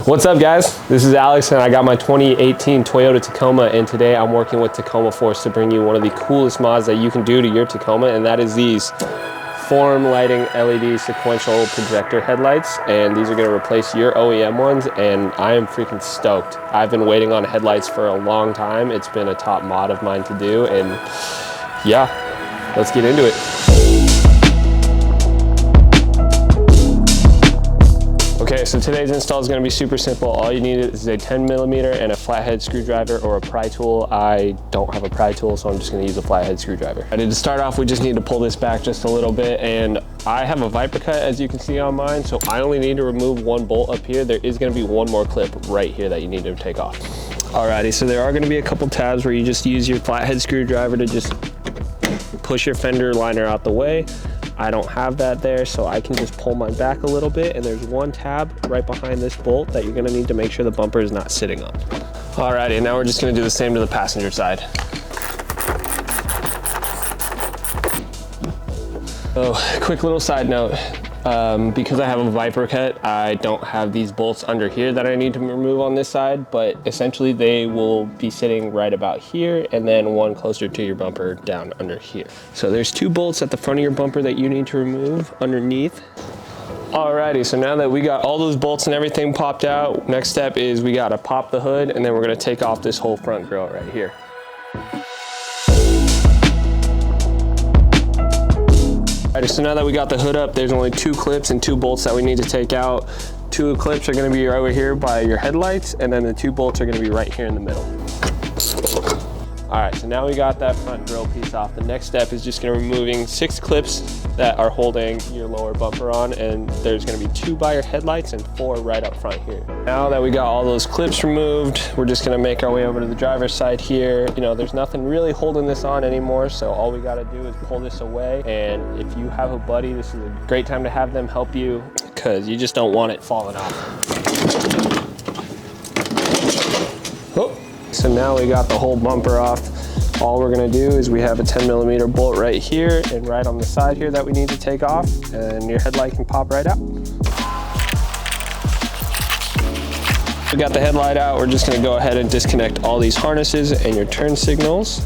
What's up guys? This is Alex and I got my 2018 Toyota Tacoma, and today I'm working with TACOMA FORCE to bring you one of the coolest mods that you can do to your Tacoma, and that is these form lighting LED sequential projector headlights. And these are going to replace your OEM ones, and I am freaking stoked. I've been waiting on headlights for a long time. It's been a top mod of mine to do, and yeah, let's get into it. Okay, so today's install is going to be super simple. All you need is a 10mm and a flathead screwdriver or a pry tool. I don't have a pry tool, so I'm just going to use a flathead screwdriver. To start off, we just need to pull this back just a little bit, and I have a Viper cut, as you can see on mine, so I only need to remove one bolt up here. There is going to be one more clip right here that you need to take off. Alrighty, so there are going to be a couple tabs where you just use your flathead screwdriver to just push your fender liner out the way. I don't have that there, so I can just pull mine back a little bit, and there's one tab right behind this bolt that you're gonna need to make sure the bumper is not sitting on. Alrighty, now we're just gonna do the same to the passenger side. So, quick little side note, because I have a Viper cut, I don't have these bolts under here that I need to remove on this side, but essentially they will be sitting right about here, and then one closer to your bumper down under here. So there's two bolts at the front of your bumper that you need to remove underneath. Alrighty, so now that we got all those bolts and everything popped out, next step is we gotta pop the hood, and then we're gonna take off this whole front grille right here. Alright, so now that we got the hood up, there's only two clips and two bolts that we need to take out. Two clips are going to be over here by your headlights, and then the two bolts are going to be right here in the middle. Alright, so now we got that front grille piece off. The next step is just going to be removing 6 clips that are holding your lower bumper on, and there's going to be 2 by your headlights and 4 right up front here. Now that we got all those clips removed, we're just going to make our way over to the driver's side here. You know, there's nothing really holding this on anymore, so all we got to do is pull this away. And if you have a buddy, this is a great time to have them help you, because you just don't want it falling off. Oh. So now we got the whole bumper off. All we're gonna do is we have a 10mm bolt right here and right on the side here that we need to take off, and your headlight can pop right out. We got the headlight out. We're just gonna go ahead and disconnect all these harnesses and your turn signals.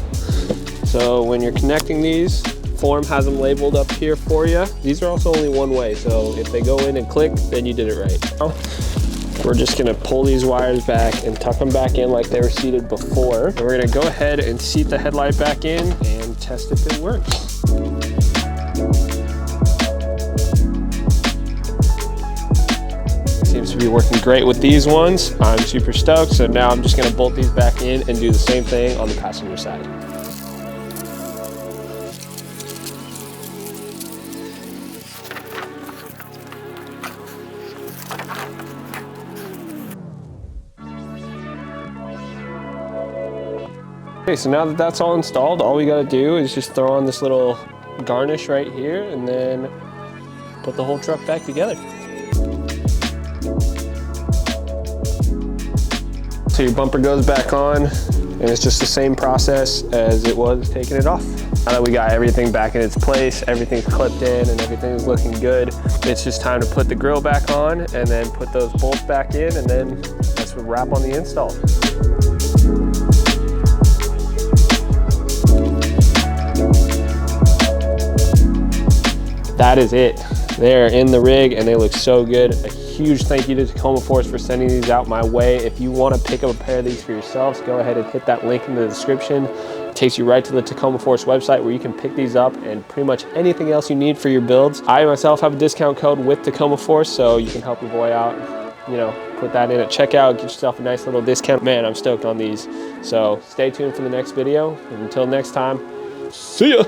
So when you're connecting these, Form has them labeled up here for you. These are also only one way, so if they go in and click, then you did it right. We're just gonna pull these wires back and tuck them back in like they were seated before. And we're gonna go ahead and seat the headlight back in and test if it works. Seems to be working great with these ones. I'm super stoked, so now I'm just gonna bolt these back in and do the same thing on the passenger side. Okay, so now that that's all installed, all we gotta do is just throw on this little garnish right here and then put the whole truck back together. So your bumper goes back on, and it's just the same process as it was taking it off. Now that we got everything back in its place, everything's clipped in and everything's looking good, it's just time to put the grill back on and then put those bolts back in, and then that's a wrap on the install. That is it. They're in the rig and they look so good. A huge thank you to TACOMA FORCE for sending these out my way. If you want to pick up a pair of these for yourselves, go ahead and hit that link in the description. It takes you right to the TACOMA FORCE website where you can pick these up and pretty much anything else you need for your builds. I myself have a discount code with TACOMA FORCE, so you can help your boy out. You know, put that in at checkout, get yourself a nice little discount. Man, I'm stoked on these. So stay tuned for the next video. And until next time, see ya.